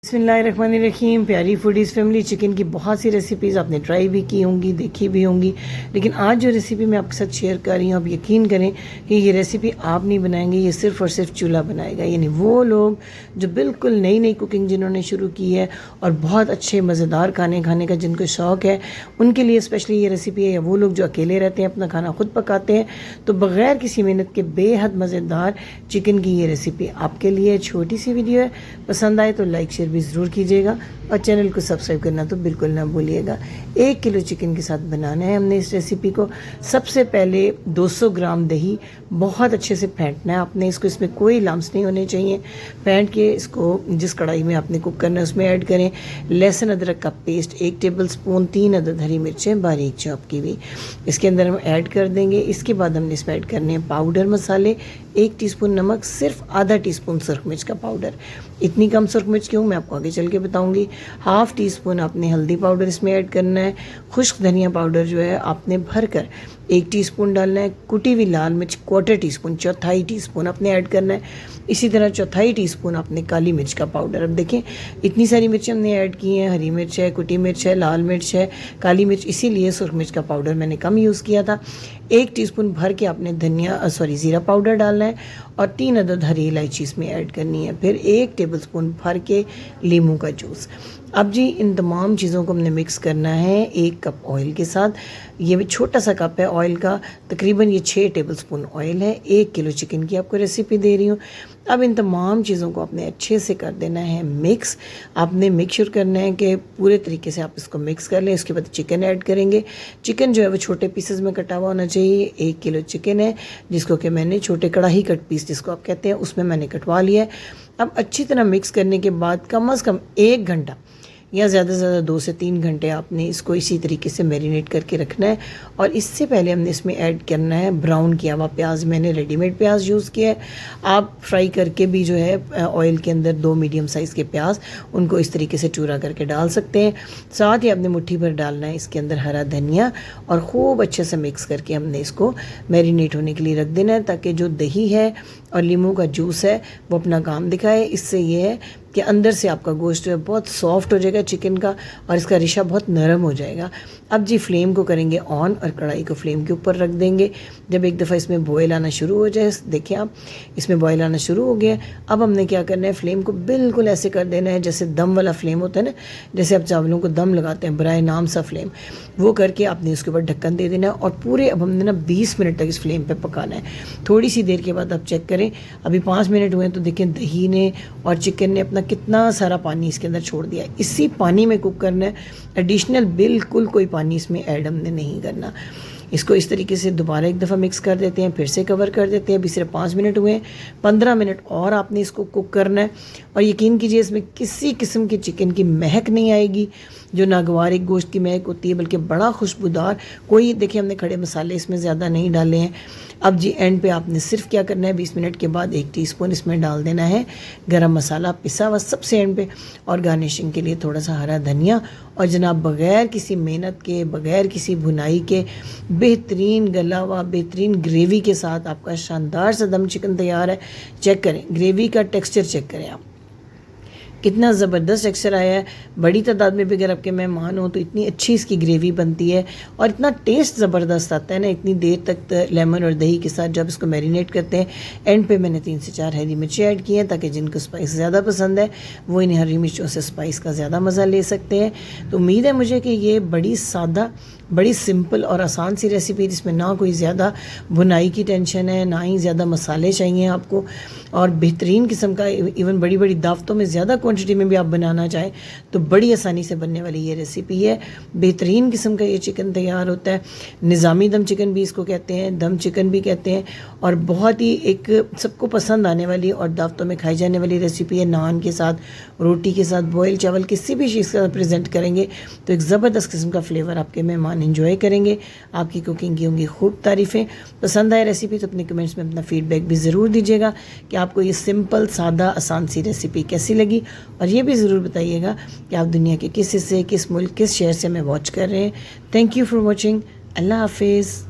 बिस्मिल्लाहिर्रहमानिर्रहीम। प्यारी foodies family, chicken की बहुत सी रेसिपीज़ आपने ट्राई भी की होंगी, देखी भी होंगी, लेकिन आज जो रेसिपी मैं आपके साथ शेयर कर रही हूँ, आप यकीन करें कि ये रेसिपी आप नहीं बनाएंगे, ये सिर्फ़ और सिर्फ चूल्हा बनाएगा। यानी वो लोग जो बिल्कुल नई नई कुकिंग जिन्होंने शुरू की है और बहुत अच्छे मज़ेदार खाने खाने का जिनको शौक़ है, उनके लिए स्पेशली ये रेसिपी है। या वो लोग जो अकेले रहते हैं, अपना खाना खुद पकाते हैं, तो बग़ैर किसी मेहनत के बेहद मज़ेदार चिकन की ये रेसिपी आपके लिए। छोटी सी वीडियो है, पसंद आए तो लाइक शेयर भी ज़रूर कीजिएगा और चैनल को सब्सक्राइब करना तो बिल्कुल ना भूलिएगा। 1 किलो चिकन के साथ बनाना है हमने इस रेसिपी को। सबसे पहले 200 ग्राम दही बहुत अच्छे से फेंटना है आपने इसको, इसमें कोई लम्स नहीं होने चाहिए। फेंट के इसको जिस कढ़ाई में आपने कुक करना है उसमें ऐड करें। लहसुन अदरक का पेस्ट 1 टेबल स्पून, 3 अदद हरी मिर्चें बारीक चॉप की हुई इसके अंदर हम ऐड कर देंगे। इसके बाद हमने इसमें ऐड करने हैं पाउडर मसाले, 1 टीस्पून नमक, सिर्फ आधा टीस्पून सुरख मिर्च का पाउडर। इतनी कम सुरख मिर्च क्यों, मैं आपको आगे चल के बताऊंगी। 1/2 टीस्पून आपने हल्दी पाउडर इसमें ऐड करना है। खुश्क धनिया पाउडर जो है आपने भर कर 1 टीस्पून डालना है। कुटी हुई लाल मिर्च 1/4 टीस्पून, 1/4 टीस्पून आपने ऐड करना है। इसी तरह 1/4 टीस्पून आपने काली मिर्च का पाउडर। अब देखें इतनी सारी मिर्चें हमने ऐड की हैं, हरी मिर्च है, कुटी मिर्च है, लाल मिर्च है, काली मिर्च, इसीलिए सुरख मिर्च का पाउडर मैंने कम यूज़ किया था। 1 टीस्पून भर के आपने ज़ीरा पाउडर डालना है और 3 अदद हरी इलायची इसमें ऐड करनी है। फिर 1 टेबलस्पून भर के लीमू का जूस। अब जी इन तमाम चीज़ों को हमने मिक्स करना है 1 कप ऑयल के साथ। ये भी छोटा सा कप है ऑयल का, तकरीबन ये 6 टेबलस्पून ऑयल है। 1 किलो चिकन की आपको रेसिपी दे रही हूँ। अब इन तमाम चीज़ों को आपने अच्छे से कर देना है मिक्स। आपने मेक श्योर करना है कि पूरे तरीके से आप इसको मिक्स कर लें। इसके बाद चिकन ऐड करेंगे। चिकन जो है वो छोटे पीसेस में कटा हुआ होना चाहिए। 1 किलो चिकन है जिसको कि मैंने छोटे कढ़ाई कट पीस जिसको आप कहते हैं उसमें मैंने कटवा लिया है। अब अच्छी तरह मिक्स करने के बाद कम से कम 1 घंटा या ज़्यादा से ज़्यादा 2 से 3 घंटे आपने इसको इसी तरीके से मैरिनेट करके रखना है। और इससे पहले हमने इसमें ऐड करना है ब्राउन किया हुआ प्याज। मैंने रेडीमेड प्याज यूज़ किया है, आप फ्राई करके भी जो है ऑयल के अंदर 2 मीडियम साइज़ के प्याज उनको इस तरीके से चूरा करके डाल सकते हैं। साथ ही आपने मुट्ठी भर डालना है इसके अंदर हरा धनिया और खूब अच्छे से मिक्स करके हमने इसको मैरिनेट होने के लिए रख देना है, ताकि जो दही है और लीमू का जूस है वो अपना काम दिखाए। इससे ये है कि अंदर से आपका गोश्त जो है बहुत सॉफ्ट हो जाएगा चिकन का और इसका रिशा बहुत नरम हो जाएगा। अब जी फ्लेम को करेंगे ऑन और कढ़ाई को फ्लेम के ऊपर रख देंगे। जब एक दफ़ा इसमें बॉयल आना शुरू हो जाए, देखिए आप इसमें बॉयल आना शुरू हो गया। अब हमने क्या करना है, फ्लेम को बिल्कुल ऐसे कर देना है जैसे दम वाला फ्लेम होता है ना, जैसे आप चावलों को दम लगाते हैं बराए नाम सा फ्लेम, वो करके आपने उसके ऊपर ढक्कन दे देना है। और पूरे अब हमने ना 20 मिनट तक इस फ्लेम पर पकाना है। थोड़ी सी देर के बाद आप चेक करें, अभी 5 मिनट हुए तो देखें दही ने और चिकन ने अपना कितना सारा पानी इसके अंदर छोड़ दिया है। इसी पानी में कुक करना है, एडिशनल बिल्कुल कोई पानी इसमें ऐड हमने नहीं करना। इसको इस तरीके से दोबारा एक दफ़ा मिक्स कर देते हैं, फिर से कवर कर देते हैं। अभी सिर्फ 5 मिनट हुए हैं, 15 मिनट और आपने इसको कुक करना है। और यकीन कीजिए इसमें किसी किस्म की चिकन की महक नहीं आएगी जो नागवार एक गोश्त की महक होती है, बल्कि बड़ा खुशबूदार। कोई देखिए हमने खड़े मसाले इसमें ज़्यादा नहीं डाले हैं। अब जी एंड पे आपने सिर्फ क्या करना है, 20 मिनट के बाद 1 टीस्पून इसमें डाल देना है गरम मसाला पिसा हुआ सबसे एंड पे, और गार्निशिंग के लिए थोड़ा सा हरा धनिया। और जनाब बग़ैर किसी मेहनत के, बग़ैर किसी भुनाई के, बेहतरीन गला हुआ बेहतरीन ग्रेवी के साथ आपका शानदार सा दम चिकन तैयार है। चेक करें ग्रेवी का टेक्सचर, चेक करें आप कितना ज़बरदस्त टेक्सचर आया है। बड़ी तादाद में भी अगर आपके मेहमान हो तो इतनी अच्छी इसकी ग्रेवी बनती है और इतना टेस्ट ज़बरदस्त आता है ना इतनी देर तक लेमन और दही के साथ जब इसको मैरिनेट करते हैं। एंड पे मैंने 3 से 4 हरी मिर्ची ऐड की हैं, ताकि जिनको स्पाइस ज़्यादा पसंद है वो इन हरी मिर्चों से स्पाइस का ज़्यादा मज़ा ले सकते हैं। तो उम्मीद है मुझे कि ये बड़ी सादा, बड़ी सिंपल और आसान सी रेसिपी, जिसमें ना कोई ज़्यादा भुनाई की टेंशन है, ना ही ज़्यादा मसाले चाहिए आपको, और बेहतरीन किस्म का, इवन बड़ी बड़ी दावतों में ज़्यादा क्वांटिटी में भी आप बनाना चाहें तो बड़ी आसानी से बनने वाली ये रेसिपी है। बेहतरीन किस्म का ये चिकन तैयार होता है। निज़ामी दम चिकन भी इसको कहते हैं, दम चिकन भी कहते हैं, और बहुत ही एक सबको पसंद आने वाली और दावतों में खाई जाने वाली रेसिपी है। नान के साथ, रोटी के साथ, बॉयल चावल, किसी भी चीज़ का प्रेजेंट करेंगे तो एक ज़बरदस्त किस्म का फ्लेवर आपके मेहमान एंजॉय करेंगे। आपकी कुकिंग की होंगी खूब तारीफ़ें। पसंद आए रेसिपी तो अपने कमेंट्स में अपना फीडबैक भी ज़रूर दीजिएगा कि आपको ये सिंपल सादा आसान सी रेसिपी कैसी लगी, और ये भी ज़रूर बताइएगा कि आप दुनिया के किस हिस्से, किस मुल्क, किस शहर से हमें वॉच कर रहे हैं। Thank you for watching. अल्लाह हाफिज़।